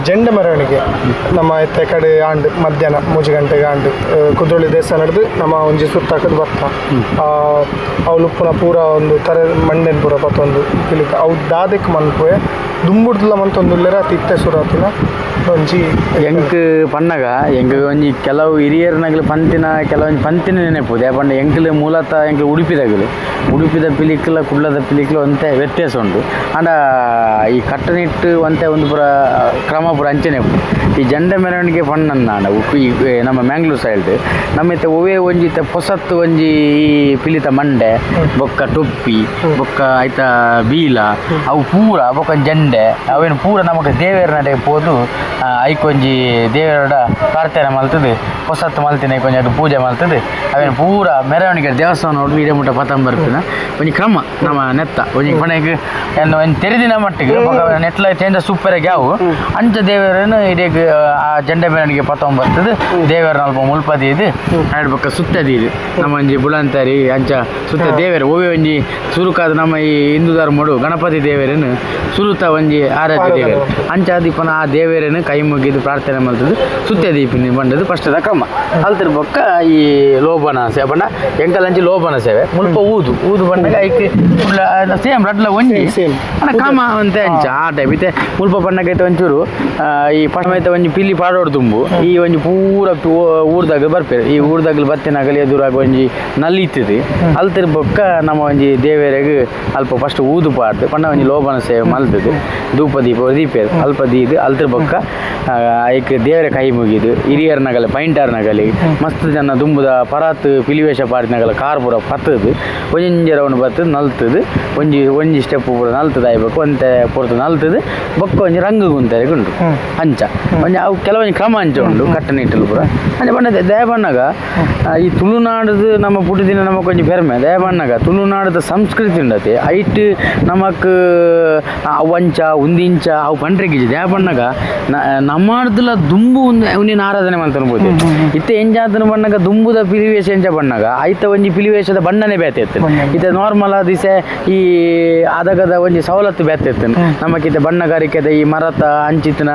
ಜೆಂಡ ಮೆರವಣಿಗೆ ನಮ್ಮ ಎತ್ತ ಕಡೆ ಆಂಡ್ ಮಧ್ಯಾಹ್ನ 3 ಗಂಟೆಗೆ ಆಂಡ್ ಕುದ್ರೋಳಿ ದೇವಸ್ಥಾನ ನಡೆದು ನಮ್ಮ ಒಂಜಿ ಸುತ್ತಾಕದು ಬರ್ತಾ ಅವಳು ಉಪ್ಪುನ ಪೂರ ಒಂದು ತರ ಮಂಡೆನ ಪೂರ ಪತ್ತೊಂದು ಇಲ್ಲಿಗೆ ಅವು ದಾದಕ್ಕೆ ಮನ್ಪುವೆ ದುಂಬುಡ್ದುಲ ಮಂತೊಂದುಲ್ಲೆರ ತಿತ್ತೆ ಸುರಾತಿನ ಒಂಜಿ ಎಂಕ್ ಪನ್ನಗ ಎಂಕ್ ಒಂಜಿ ಕೆಲವು ಹಿರಿಯರ್ನಗ್ಲು ಕೆಲವೊಂದು ಪಂತಿನ ನೆನಪುದು. ಯಾಪಂಡ ಎಂಕ್ಲು ಮೂಲತಃ ಎಂಕ್ಲು ಉಡುಪಿದ ಪಿಲಿಕ್ಲ ಕುಳ್ಳದ ಪಿಲಿಕ್ಲ ಒಂತೆ ವ್ಯತ್ಯಾಸ ಉಂಟು. ಅಂಡ ಈ ಕಟ್ಟನಿಟ್ಟು ಒಂತೆ ಒಂದು ಪುರ ಕ್ರಮ ಪುರ ಅಂಚನೆ ಈ ಜೆಂಡ ಮೆರವಣಿಗೆ ಪಣ್ಣಂದಾಂಡ ನಮ್ಮ ಮ್ಯಾಂಗ್ಳೂರ್ ಸೈಡ್ ನಮ್ಮತ್ತೆ ಒವೇ ಒಂಜಿತ್ತೆ ಪೊಸತ್ತು ಒಂಜಿ ಈ ಪಿಲಿತ ಮಂಡೆ ಬೊಕ್ಕ ಟೊಪ್ಪಿ ಬೊಕ್ಕ ಆಯ್ತ ಬೀಲ ಅವು ಪೂರ ಬೊಕ್ಕ ಜೆಂಡೆ ಅವೇನು ಪೂರ ನಮಗೆ ದೇವೇರ ನಡೆ ಪೋದು ಐಕೊಂಜಿ ದೇವರ ಪ್ರಾರ್ಥನೆ ಮಲ್ತದೆ ಹೊಸತ್ತು ಮಲ್ತಿನ ಕೊಂಚ ಅದು ಪೂಜೆ ಮಲ್ತದೆ ಅವೇನು ಪೂರ ಮೆರವಣಿಗೆ ದೇವಸ್ಥಾನ ನೋಡಿ ಇಡೀ ಮುಟ್ಟ ಪತಂ ಬರ್ತಿನ ಒಂಜಿ ಕ್ರಮ ನಮ್ಮ ನೆತ್ತ ಒಂಜಿ ಕೊನೆಗೆ ಏನು ಒಂದು ತೆರೆದಿನ ಮಟ್ಟಿಗೆ ನೆಟ್ಲ ಚೇಂಜ ಸೂಪರಾಗಿ ಯಾವು ಅಂಚ ದೇವರನ್ನು ಇಡೀ ಆ ಜೆಂಡೆ ಮೆರವಣಿಗೆ ಪತಂ ಬರ್ತದೆ ದೇವರ ಅಲ್ಪ ಮುಲ್ಪದಿ ಇದು ಹೇಳ್ಬೇಕ ಸುತ್ತದಿ ಇದು ನಮ್ಮ ಒಂಜಿ ಬುಳಂತರಿ ಅಂಚ ಸುತ್ತ ದೇವರ ಓವೆ ಒಂಜಿ ಸುರುಕಾದ ನಮ್ಮ ಈ ಹಿಂದೂ ಧರ್ಮಡು ಗಣಪತಿ ದೇವರನ್ನು ಸುರುತ ಒಂಜಿ ಆರಾಧ್ಯ ದೇವರು ಅಂಚ ದೀಪನ ಆ ದೇವರನ್ನು ಕೈ ಮುಗಿದು ಪ್ರಾರ್ಥನೆ ಮಾಡ್ತದೆ ಸುತ್ತ ದೀಪಿನ ಬಂದದ್ದು ಫಸ್ಟದ ಕ್ರಮ ಅಲ್ತಿರ್ ಬೊಕ್ಕ ಈ ಲೋಬನ ಸೇವೆ ಬಣ್ಣ ಎಂಕಲಂಚಿ ಲೋಬನ ಸೇವೆ ಮುಲ್ಪ ಊದು ಬಂದಾಗ ಐಕ್ ಸೇಮ್ ರಡ್ಲ ಒಂಜಿ ಅಣ್ಣ ಕ್ರಮ ಅಂತ ಅಂಚ ಆ ಟೈಮ್ ಮತ್ತೆ ಮುಲ್ಪ ಪಣ್ಣಕೈತೆ ಒಂಚೂರು ಈ ಪಣ್ಣೈತೆ ಒಂಜಿ ಪಿಲ್ಲಿ ಪಾಡೋಡು ತುಂಬು ಈ ಒಂಜಿ ಪೂರ ಊರ್ದಾಗ ಬರ್ಪೇರು ಈ ಊರ್ದಾಗಲು ಬತ್ತಿನಾಗಲಿ ಎದುರಾಗ ಒಂಜಿ ನಲ್ಲಿತ್ತದೆ ಅಲ್ತಿರ್ ಬೊಕ್ಕ ನಮ್ಮ ಒಂಜಿ ದೇವೇರೆಗ್ ಅಲ್ಪ ಫಸ್ಟ್ ಊದು ಪಾಡ್ದು ಪಂಡ ಒಂಜಿ ಲೋಬನ ಸೇವೆ ಮಲ್ತದು ಧೂಪ ದೀಪ ದೀಪೇರು ಅಲ್ಪ ದೀದು ಅಲ್ತಿರ್ ಬೊಕ್ಕ ಐಕ್ ದೇವರ ಕೈ ಮುಗಿದು ಹಿರಿಯರ್ನಗಲಿ ಪೈಂಟರ್ನಗಲಿ ಮಸ್ತ್ ಜನ ದುಂಬುದ ಪರಾತ್ ಪಿಲಿವೇಶ ಪಾಡಿನಗಲ ಕಾರ್ ಪೂರ ಪತ್ತದು ಒಂಜಿ ರೌಂಡ್ ಬತ್ತದು ನಲ್ತದು ಒಂಜಿ ಸ್ಟೆಪ್ ಪೂರ ನಲ್ತದು ಆಯ್ಬೇಕು ಒಂತೆ ಪೂರ್ತು ನಲ್ತದು ಬೊಕ್ಕ ಒಂಜಿ ರಂಗು ಗುಂತರಿಗೆ ಉಂಟು ಅಂಚ ಒಂಜಿ ಅವು ಕೆಲವೊಂದು ಕ್ರಮ ಅಂಚ ಉಂಟು ಕಟ್ಟನಿಟ್ಟಲು ಪೂರ ಅಂಚೆ ಬಣ್ಣ ದಯಬಣ್ಣಗ ಈ ತುಳುನಾಡದು ನಮ್ಮ ಪುಟದಿನ ನಮಕ್ ಒಂಜಿ ಬೆರ್ಮೆ ದಯಬಣ್ಣಗ ತುಳುನಾಡದ ಸಂಸ್ಕೃತಿ ಉಂಡತೆ ಐಟ್ ನಮಕ್ ಅವು ಅಂಚ ಉಂದಿಂಚ ಅವು ಪಂಡ್ರೆಗಿಜಿ ದಯಬಣ್ಣಗ ನಮ್ಮಡ್ದಲ ದುಂಬು ಉಂದಿನ ಆರಾಧನೆ ಮಾಡ್ತಾನೆ ಇತ್ತೆ ಎಂಜಾತನ ಬಣ್ಣಗ ದುಂಬುದ ಪಿಲಿವೇಶ ಎಂಚ ಬಣ್ಣಗ ಐತ ಒಂಜಿ ಪಿಲಿವೇಶದ ಬಣ್ಣನೆ ಬೇತೆ ಇತ್ತು ಇತ್ತೆ ನಾರ್ಮಲ್ ದಿಸೆ ಈ ಅದಗದ ಒಂಜಿ ಸವಲತ್ತು ಬೇತೆ ಇತ್ತು ನಮಕಿತ್ತೆ ಬಣ್ಣಗಾರಿಕೆದ ಈ ಮರತ ಅಂಚಿತ್ತಿನ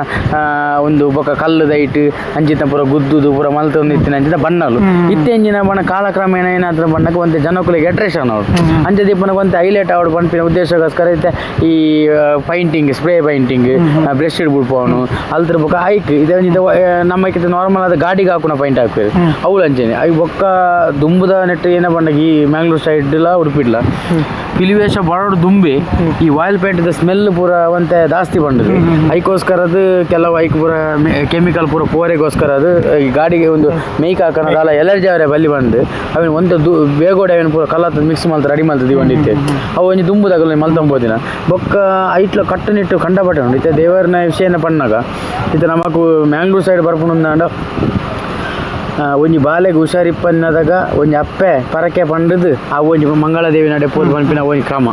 ಒಂದು ಬೊಕ್ಕ ಕಲ್ಲುದ ಐಟ್ ಅಂಚಿತ್ತಿನ ಪೂರ ಗುದ್ದುದು ಪೂರ ಮಲ್ತೊಂದು ಇತ್ತಿನ ಅಂಚಿನ ಬಣ್ಣಲು ಇತ್ತೆ ಎಂಜಿನ ಬಣ್ಣ ಕಾಲಕ್ರಮೇಣ ಏನಾದ್ರ ಬಣ್ಣಕ್ಕೆ ಒಂತೆ ಜನಕ್ಕೂಲಿಗೆ ಅಟ್ರಾಕ್ಷನ್ ಅವ್ರು ಅಂಚೆ ದೀಪನಕ್ಕೆ ಒಂತೆ ಹೈಲೈಟ್ ಅವ್ರು ಪಂಪಿನ ಉದ್ದೇಶಕ್ಕೋಸ್ಕರ ಇತ್ತೆ ಈ ಪೈಂಟಿಂಗ್ ಸ್ಪ್ರೇ ಪೈಂಟಿಂಗ್ ಬ್ರಷ್ ಬಿಡ್ಪವನು ಅಲ್ದ್ರ ಬೊಕ್ಕ ಐಕ್ ಇದೆ ನಮ್ಮಕ್ಕಿಂತ ನಾರ್ಮಲ್ ಆದ ಗಾಡಿಗೆ ಹಾಕೋಣ ಪೈಂಟ್ ಹಾಕ್ಬೇಕು ಅವಳು ಅಂಚೇನೆ ಅವು ಬೊಕ್ಕ ದುಂಬುದ ನೆಟ್ಟು ಏನ ಬಂದಾಗ ಈ ಮ್ಯಾಂಗ್ಳೂರ್ ಸೈಡ್ ಇಲ್ಲ ಉಡುಪಿಡ್ಲ ಪಿಲಿವೇಶ ಬರೋಡು ದುಂಬಿ ಈ ಆಯಿಲ್ ಪೇಂಟ್ದ ಸ್ಮೆಲ್ ಪೂರ ಒಂತೆ ಜಾಸ್ತಿ ಬಂಡದು ಐಕೋಸ್ಕರದು ಕೆಲವು ಐಕ್ ಪೂರ ಕೆಮಿಕಲ್ ಪೂರ ಪೋರೆಗೋಸ್ಕರ ಅದು ಈ ಗಾಡಿಗೆ ಒಂದು ಮೇಯ್ಕ್ ಹಾಕೋಣದಲ್ಲ ಎಲರ್ಜಿ ಅವರೇ ಬಲ್ಲಿ ಬಂದು ಅವನು ಒಂದು ಬೇಗೋಡೆ ಅವನು ಪೂರ ಕಲತ್ ಮಿಕ್ಸ್ ಮಾಡ್ತಾರೆ ರೆಡಿ ಮಾಡ್ತದೆ ಒಂದಿತ್ತೆ ಅವು ಒಂಜಿ ದುಂಬುದಾಗಲ್ಲ ಮಲ್ತಂಬೋದಿನ ಬೊಕ್ಕ ಐಟ್ಲ ಕಟ್ಟನಿಟ್ಟು ಕಂಡಪಟ್ಟೆ ಉಂಟು ಇತ್ತೆ ದೇವರನ ವಿಷಯನ ಪಣ್ಣಾಗ ಇತ್ತೆ ನಮಕು ಮ್ಯಾಂಗ್ಳೂರ್ ಸೈಡ್ ಬರ್ಪುಂಡ ಒಂಜಿ ಬಾಲೆಗೆ ಹುಷಾರಿಪ್ಪನ್ನದಾಗ ಒಂಜಿ ಅಪ್ಪೆ ಪರಕೆ ಪಂಡದು ಆ ಒಂಜಿ ಮಂಗಳದೇವಿ ನಡೆ ಪೋದು ಪಂಪಿನ ಒಂಜಿ ಕ್ರಮ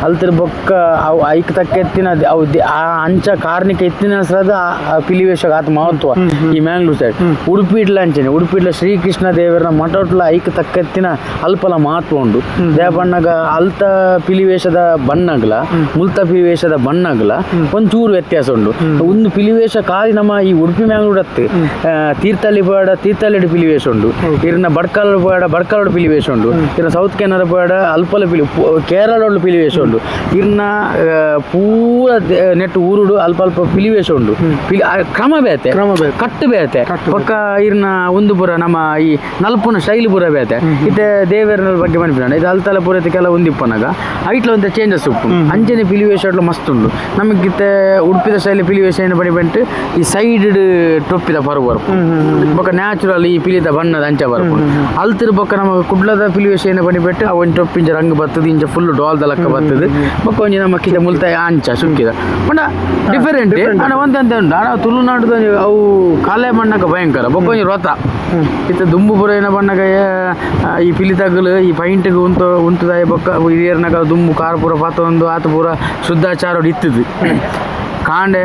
ಅಲ್ತಿರ್ ಬೊಕ್ಕ ಅವು ಐಕ್ ತಕ್ಕೆತ್ತಿನ ಅವು ಆ ಅಂಚ ಕಾರ್ನಿಕ ಎತ್ತಿನ ಹೆಸರದ ಆ ಪಿಲಿವೇಶಗ ಆತ ಮಹತ್ವ ಈ ಮ್ಯಾಂಗ್ಳೂರ್ ಸೈಡ್ ಉಡುಪಿಡ್ಲ ಅಂಚೆನೆ ಉಡುಪಿಡ್ಲ ಶ್ರೀಕೃಷ್ಣ ದೇವರ ಮಠಟ್ಲ ಐಕ್ ತಕ್ಕೆತ್ತಿನ ಅಲ್ಪಲ ಮಹತ್ವ ಉಂಡು ದೇವಣ್ಣಗ ಅಲ್ತ ಪಿಲಿವೇಶದ ಬಣ್ಣಗ್ಲ ಮುಲ್ತ ಪಿಲಿವೇಶದ ಬಣ್ಣಗ್ಲ ಒಂಚೂರು ವ್ಯತ್ಯಾಸ ಉಂಡು ಒಂದು ಪಿಲಿವೇಶ ಕಾಲಿ ನಮ್ಮ ಈ ಉಡುಪಿ ಮ್ಯಾಂಗ್ಳೂರ್ ಹತ್ತು ತೀರ್ಥಹಳ್ಳಿ ಪಿಲಿವೇಶ ಉಂಡು ಇರ್ನ ಬಡ್ಕಲ್ ಪಿಲಿವೇಶ ಉಂಡು ಇರ್ನ ಸೌತ್ ಕೆನರ ಬೇಡ ಅಲ್ಪಲ ಕೇರಳ ಪಿಲಿವೇಶ ಉಂಡು ಇರ್ನ ಪೂರ ನೆಟ್ ಊರುಡು ಅಲ್ಪ ಪಿಲಿವೇಶ ಉಂಡು ಕ್ರಮ ಬೇತೆ ಕಟ್ಟು ಬೇತೆ ಪಕ್ಕ ಇರ್ನ ಒಂದು ಪುರ ನಮ್ಮ ಈ ನಲ್ಪುನ ಶೈಲಿ ಪುರ ಬೇತೆ ಇತ್ತೆ ದೇವರ ಬಗ್ಗೆ ಮನ್ಪಿನ ಇದು ಅಲ್ತಲ ಪೂರೈತೆ ಕೆಲ ಒಂದಿಪ್ಪನಾಗ ಐಟ್ಲ ಒಂತೆ ಚೇಂಜಸ್ ಉಪ್ಪು ಅಂಚನೆ ಪಿಲಿವೇಶ ಮಸ್ತ್ ಉಂಡು ನಮಗಿತ್ತೆ ಉಡುಪಿದ ಶೈಲಿ ಪಿಲಿವೇಶ ಏನು ಬಡಿಬಂಟು ಈ ಸೈಡ್ ಟೊಪ್ಪಿದ ಪರ್ವರ್ ಬೊಕ್ಕ ನ್ಯಾಚುರಲ್ ಈ ಪಿಲಿದ ಬಣ್ಣದ ಅಂಚ ಬರ್ಪುಂಡು ಅಲ್ತಿರ್ ಬೊಕ್ಕ ನಮಗೆ ಕುಡ್ಲದ ಪಿಲಿವೇಶ ಏನು ಬಡಿಬಿಟ್ಟು ಅವು ಒಂದು ಟೊಪ್ಪಿಂಚ ರಂಗು ಬರ್ತದೆ ಇಂಚ ಫುಲ್ ಡಾಲ್ದ ಲೆಕ್ಕ ಬರ್ತದೆ ಬೊಕ್ಕ ಒಂಜಿ ನಮ್ಮ ಕಿತ ಮುಲ್ತಾಯ ಅಂಚ ಸುಕ್ಕಿದ ಬಣ್ಣ ಡಿಫರೆಂಟ್ ಅಣ್ಣ ಒಂದಂತೆ ಉಂಟು ಅಣ್ಣ ತುಳುನಾಡದ ಅವು ಕಾಲೆ ಬಣ್ಣಕ್ಕೆ ಭಯಂಕರ ಬೊಕ್ಕ ಒಂಜಿ ರೊತ ಇತ್ತ ದುಂಬು ಪುರ ಏನ ಬಣ್ಣಗ ಈ ಪಿಲಿತಗಲು ಈ ಪೈಂಟ್ಗೆ ಉಂಟದಾಯ ಬೊಕ್ಕ ಹಿರಿಯರ್ನಾಗ ದುಂಬು ಕಾರ್ ಪೂರ ಪಾತೊಂದು ಆತ ಪೂರ ಶುದ್ಧಾಚಾರ ಇತ್ತದು ಕಾಂಡೆ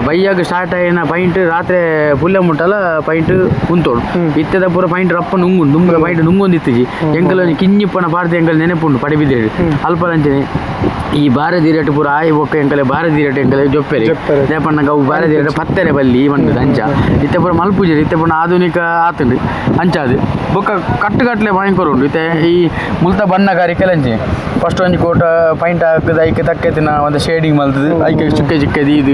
ಬೈಯಾಗ ಸ್ಟಾರ್ಟ್ ಆಯ್ನ ಪೈಂಟ್ ರಾತ್ರಿ ಪುಲ್ಲೆ ಮುಟ್ಟಲ್ಲ ಪೈಂಟ್ ಉಂತೋಡು ಇತ್ತದ ಪೂರ ಪೈಂಟ್ ರಪ್ಪ ನುಂಗುಂಡು ದುಂಬ ಪೈಂಟ್ ನುಂಗೊಂದಿತ್ತಿಜಿ ಎಂಕಲ್ ಕಿಂಜಿಪ್ಪನ ಪಾಡ್ದು ಎಂಕಲ್ ನೆನಪುಂಡು ಪಡಿಬಿದ್ದೇಳಿ ಅಲ್ಪದಂಚನೆ ಈ ಬಾರದಿರೇಟ್ ಪೂರ ಆಯಿ ಬೊಕ್ಕ ಎಂಕಲೆ ಬಾರದಿರೇಟ್ ಎಂಕಲೆ ಜೊಪ್ಪೆರಿ ದೇಪಣ್ಣಗ ಅವು ಬಾರದಿರೇಟ್ ಪತ್ತೆರೆ ಬಲ್ಲಿ ಮಣ್ಣು ಅಂಚ ಇತ್ತೆ ಪೂರ ಮಲ್ಪುಜರಿ ಇತ್ತೆ ಪೂರ ಆಧುನಿಕ ಆತಂಡು ಅಂಚ ಅದು ಬೊಕ್ಕ ಕಟ್ಟುಗಟ್ಟಲೆ ಭಯಂಕರ ಉಂಟು ಇತ್ತೆ ಈ ಮುಲ್ತ ಬಣ್ಣಗಾರಿಕೆ ಅಂಚೆ ಫಸ್ಟ್ ಒಂಜಿ ಕೋಟ ಪೈಂಟ್ ಹಾಕದ ಐಕೆ ತಕ್ಕೆತಿನ ಒಂದು ಶೇಡಿಂಗ್ ಮಲ್ತದು ಐಕೆ ಚಿಕ್ಕದಿ ಇದು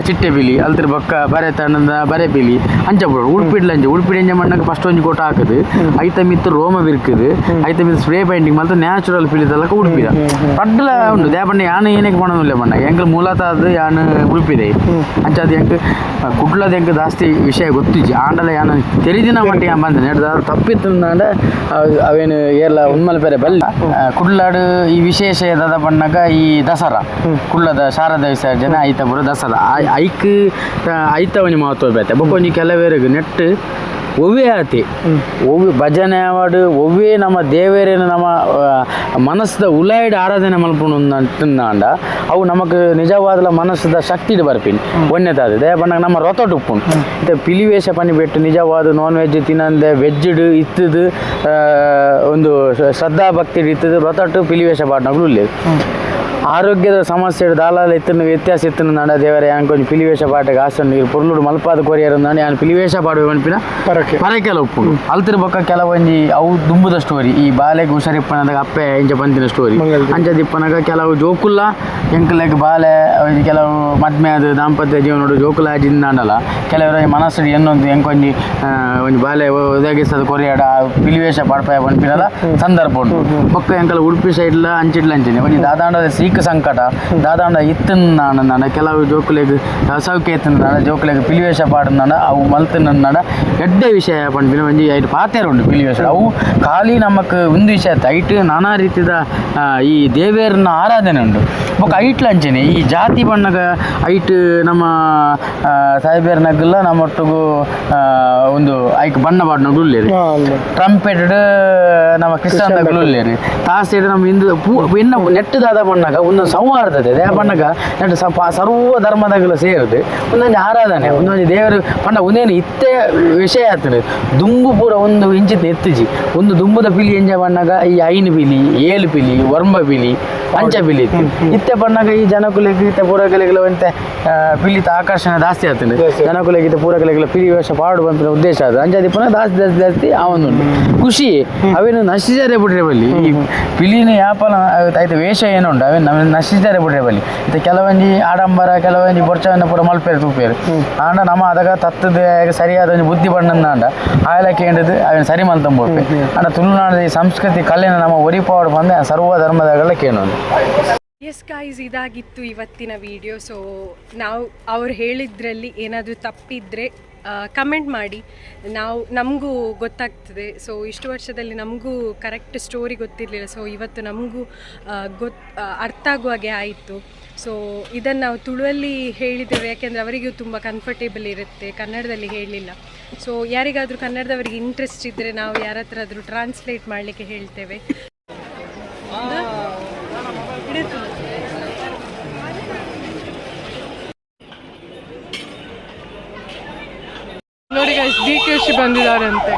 ಚಿಟ್ಟೆ ಪಿಲಿ ಅಲ್ತರ ಬೊಕ್ಕ ಬರೆ ತಣ್ಣದ ಬರೆ ಪಿಲಿ ಅಂಚ ಬಿಡೋಡು ಉಡುಪಿಡ್ಲ ಅಂಚೆ ಉಡುಪಿಡಿ ಅಂಚೆ ಮಣ್ಣಾಗ ಫಸ್ಟ್ ಒಂಜಿ ಕೋಟ ಹಾಕದು ಐತ ಮಿತ್ತು ರೋಮ ಬಿರ್ಕದು ಐತ ಮಿತ್ತು ಸ್ಪ್ರೇ ಪೈಂಟಿಂಗ್ ಮಲ್ತ ನ್ಯಾಚುರಲ್ ಪಿಲಿದಲ್ಲಕ ಉಡುಪಿದ ಪಡ್ಲ ಉಂಟು ದೇಪಣ್ಣ ಯಾನು ಏನಕ್ಕೆ ಮಾಡೋದಿಲ್ಲ ಬಣ್ಣ ಎಂಕಲ್ ಮೂಲತಃ ಅದು ಯಾನು ಉಡುಪಿದೆ ಅಂಚ ಅದು ಎಂಕ್ ಕುಡ್ಲದ ಎಂಕ್ ಜಾಸ್ತಿ ವಿಷಯ ಗೊತ್ತಿಜ್ಜಿ ಆಂಡಲ ಯಾನು ತೆರಿದಿನ ಮಟ್ಟಿಗೆ ಬಂದ ನೆಡ್ದ ತಪ್ಪಿತ್ತು ಅವೇನು ಏರ್ಲ ಉನ್ಮಲ್ಪೆರೆ ಬಲ್ಲ ಕುಡ್ಲಾಡು ಈ ವಿಶೇಷ ಎದಾದ ಬಣ್ಣಗ ಈ ದಸರಾ ಕುಳ್ಳದ ಶಾರದಾ ವಿಸರ್ಜನೆ ಐತ ಪುರ ದಸರಾ ಐತ ಒಂಜಿ ಮಹತ್ವ ಬೇತೆ ಬೊಕ್ಕ ಒಂಜಿ ಕೆಲವೇರಿಗೆ ನೆಟ್ ಒವ್ವೇ ಆತಿ ಒವ್ವೆ ಭಜನೆ ಆವಾಡು ಒವ್ವೇ ನಮ್ಮ ದೇವೇರೇನು ನಮ್ಮ ಮನಸ್ಸದ ಉಲಾಯ್ಡ್ ಆರಾಧನೆ ಮಲ್ಪುಂಡು ಅಂಡ ಅವು ನಮಕ್ ನಿಜವಾದ ಮನಸ್ಸದ ಶಕ್ತಿ ಬರ್ಪಿನಿ ಒನ್ನೆದಾದ ದೇವಣ್ಣಗ ನಮ್ಮ ರೊತೊಟ್ಟು ಉಪ್ಪುಂಡು ಮತ್ತು ಪಿಲಿವೇಶ ಪನಿ ಬಿಟ್ಟು ನಿಜವಾದ ನಾನ್ ವೆಜ್ ತಿನ್ನಂದೆ ವೆಜ್ಡ್ ಇತ್ತದು ಒಂದು ಶ್ರದ್ಧಾ ಭಕ್ತಿ ಇತ್ತದು ರೊತೊಟ್ಟು ಪಿಲಿವೇಶ ಪಾಡ್ನಗಳು ಉಳ್ಳೇದು ಆರೋಗ್ಯದ ಸಮಸ್ಯೆ ದಾಲಾಲ ಇತ್ತನ ವ್ಯತ್ಯಾಸ ಇತ್ತನ ನಡ ದೇವರೇ ಕೊಂಚ ಪಿಲಿವೇಶ ಪಾಠಕ್ಕೆ ಆಸನ್ ನೀರು ಪುರ್ಲುಡು ಮಲ್ಪಾದ ಕೊರಿಯರ್ ನಾನು ಯಾನು ಪಿಲಿವೇಶ ಪಾಡುವೆ ಅನ್ಪಿನ ಪರಕೆಲ ಉಪ್ಪು ಅಲ್ತಿರ ಬೊಕ್ಕ ಕೆಲವೊಂಜಿ ಅವು ದುಂಬುದ ಸ್ಟೋರಿ ಈ ಬಾಲೆಗೆ ಹುಷಾರಿಪ್ಪನದಾಗ ಅಪ್ಪೆ ಇಂಚ ಬಂದಿನ ಸ್ಟೋರಿ ಅಂಚದಿಪ್ಪನಾಗ ಕೆಲವು ಜೋಕುಲ್ಲ ಎಂಕಲೆಗ್ ಬಾಲೆ ಕೆಲವು ಮದ್ಮೆ ಅದು ದಾಂಪತ್ಯ ಜೀವನ ಜೋಕುಲ ಜಿಂದಾಂಡಲ್ಲ ಕೆಲವರ ಮನಸ್ಸು ಎನ್ನೊಂದು ಎಂಕೊಂಜಿ ಒಂಜಿ ಬಾಲೆ ಒದಗಿಸದ ಕೊರಿಯಾಡ ಪಿಲಿವೇಶ ಪಾಡ್ಪಾಯ ಪನ್ಪಿನಲ್ಲ ಸಂದರ್ಭ ಉಂಟು ಬೊಕ್ಕ ಎಂಕಲ ಉಡುಪಿ ಸೈಡ್ಲ ಅಂಚಿಡ್ಲ ಅಂಚಿನಿ ಒಂಜಿ ದಾದಾಂಡದ ಸೀಕ ಸಂಕಟ ದಾದಾಂಡ ಇತ್ತನ ಕೆಲವು ಜೋಕುಲೆಗ್ ಅಸೌಖ್ಯ ಎತ್ತನ ಜೋಕುಲೆಗ್ ಪಿಲಿವೇಶ ಪಾಡನ ಅವು ಮಲ್ತನ ಎಡ್ಡೆ ವಿಷಯ ಪಂಪಿನ ಒಂಜಿ ಐಟ್ ಪಾತೆರ ಉಂಟು ಪಿಲಿವೇಶ ಅವು ಖಾಲಿ ನಮಕ್ ಒಂದು ವಿಷಯ ಐಟ್ ನಾನಾ ರೀತಿದ ಈ ದೇವೇರನ ಆರಾಧನೆ ಉಂಟು ಬೊಕ್ಕ ಐಟ್ಲ ಅಂಚೆನೆ ಈ ಜಾತಿ ಬಣ್ಣಗ ಐಟ್ ನಮ್ಮ ಸಾಯಿಬೇರ್ನಗಲ್ಲ ನಮ್ಮೊಟ್ಟಿಗೂ ಒಂದು ಐಕ್ ಬಣ್ಣ ಪಾಡ್ನಗಳು ಉಳ್ಳೇರಿ ಟ್ರಂಪೆಟೆಡ್ ನಮ್ಮ ಕ್ರಿಸ್ತಾನ್ದಾಗಲು ಉಳ್ಳೇರಿ ತಾಸೇಡ್ ನಮ್ಮ ಹಿಂದೂ ಇನ್ನು ನೆಟ್ಟದಾದ ಬಣ್ಣಗ ಒಂದು ಸಂವಾದತೆ ದೇ ಬಣ್ಣಗ ನೆಟ್ಟು ಸರ್ವ ಧರ್ಮದಾಗಲು ಸೇರಿದೆ ಒಂದೊಂದು ಆರಾಧನೆ ಒಂದೊಂದು ದೇವರು ಪಂಡ ಒಂದೇನು ಇತ್ತೇ ವಿಷಯ ಆಗ್ತದೆ ದುಂಬು ಪೂರ ಒಂದು ಇಂಚಿತ ಎತ್ತಿಜಿ ಒಂದು ದುಂಬುದ ಪಿಲಿ ಎಂಜ ಬಣ್ಣಗ ಈ ಐನು ಪಿಲಿ ಏಳು ಪಿಲಿ ವರ್ಮ ಪಿಲಿ ಅಂಚ ಪಿಲಿ ಇತ್ತೆ ಬಣ್ಣಗ ಈ ಜನಕುಲೆಗೆ ಇತ್ತೆ ಪೂರಕಲೆಗಳ ಅಂತೆ ಪಿಲಿತ ಆಕರ್ಷಣೆ ಜಾಸ್ತಿ ಆಗ್ತದೆ ಜನಕುಲೆಗೆ ಇತ್ತೆ ಪೂರಕಲೆಗಳ ಪಿಲಿ ವ್ಯವಸ್ಥೆ ಪಾಡು ಬಂತ ಉದ್ದೇಶ ಅದು ಅಂಜಾದಿ ಪುನಃ ಜಾಸ್ತಿ ಜಾಸ್ತಿ ಜಾಸ್ತಿ ಅವನುಂಟು ಖುಷಿ ಅವೇನು ನಶಿಸಿದರೆ ಬಿಟ್ರೆ ಬಲ್ಲಿ ಈ ಪಿಲಿನ ಯಾಪಲ ಆಯ್ತು ವೇಷ ಏನುಂಟು ಅವೇನು ನಮಗೆ ನಶಿಸಿದರೆ ಬಿಟ್ರೆ ಬಲ್ಲಿ ಇತ್ತೆ ಕೆಲವೊಂಜಿ ಆಡಂಬರ ಕೆಲವೊಂಜಿ ಬೊರ್ಚವನ್ನ ಪೂರ ಮಲ್ಪೇರು ತೂಪೇರು ಆಂಡ ನಮ್ಮ ಅದಗ ತತ್ತದ ಸರಿಯಾದ ಒಂದು ಬುದ್ಧಿ ಬಣ್ಣನ ಆಂಡ ಆಯಲಕ್ಕೆ ಏನಿದು ಅವೇನು ಸರಿ ಮಲ್ತಂಬೋಪೆ ಆಂಡ ತುಳುನಾಡದ ಈ ಸಂಸ್ಕೃತಿ ಕಲೆನ ನಮ್ಮ ಒರಿಪಾಡು ಬಂದೆ ಸರ್ವ ಧರ್ಮದಾಗಲ್ಲ ಕೇಳೋದು. ಎಸ್ ಗಾಯ್ಸ್, ಇದಾಗಿತ್ತು ಇವತ್ತಿನ ವಿಡಿಯೋ. ಸೊ ನಾವು ಅವ್ರು ಹೇಳಿದ್ರಲ್ಲಿ ಏನಾದರೂ ತಪ್ಪಿದ್ರೆ ಕಮೆಂಟ್ ಮಾಡಿ, ನಮಗೂ ಗೊತ್ತಾಗ್ತದೆ. ಸೊ ಇಷ್ಟು ವರ್ಷದಲ್ಲಿ ನಮಗೂ ಕರೆಕ್ಟ್ ಸ್ಟೋರಿ ಗೊತ್ತಿರಲಿಲ್ಲ. ಸೊ ಇವತ್ತು ನಮಗೂ ಅರ್ಥ ಆಗುವ ಹಾಗೆ ಆಯಿತು. ಸೊ ಇದನ್ನು ನಾವು ತುಳುವಲ್ಲಿ ಹೇಳಿದ್ದೇವೆ, ಯಾಕೆಂದರೆ ಅವರಿಗೂ ತುಂಬ ಕಂಫರ್ಟೇಬಲ್ ಇರುತ್ತೆ, ಕನ್ನಡದಲ್ಲಿ ಹೇಳಲಿಲ್ಲ. ಸೊ ಯಾರಿಗಾದರೂ ಕನ್ನಡದವರಿಗೆ ಇಂಟ್ರೆಸ್ಟ್ ಇದ್ದರೆ ನಾವು ಯಾರ ಹತ್ರ ಆದರೂ ಟ್ರಾನ್ಸ್ಲೇಟ್ ಮಾಡಲಿಕ್ಕೆ ಹೇಳ್ತೇವೆ. ನೋಡಿ ಗೈಸ್, DK ಬಂದಿದ್ದಾರಂತೆ.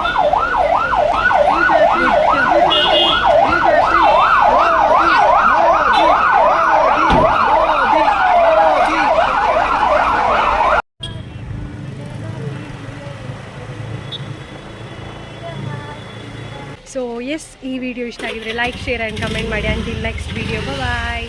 ಸೊ ಎಸ್, ಈ ವಿಡಿಯೋ ಇಷ್ಟ ಆಗಿದ್ರೆ ಲೈಕ್, ಶೇರ್ ಆ್ಯಂಡ್ ಕಮೆಂಟ್ ಮಾಡಿ. ಅಂಟಿಲ್ ನೆಕ್ಸ್ಟ್ ವಿಡಿಯೋ, ಬಾಯ್.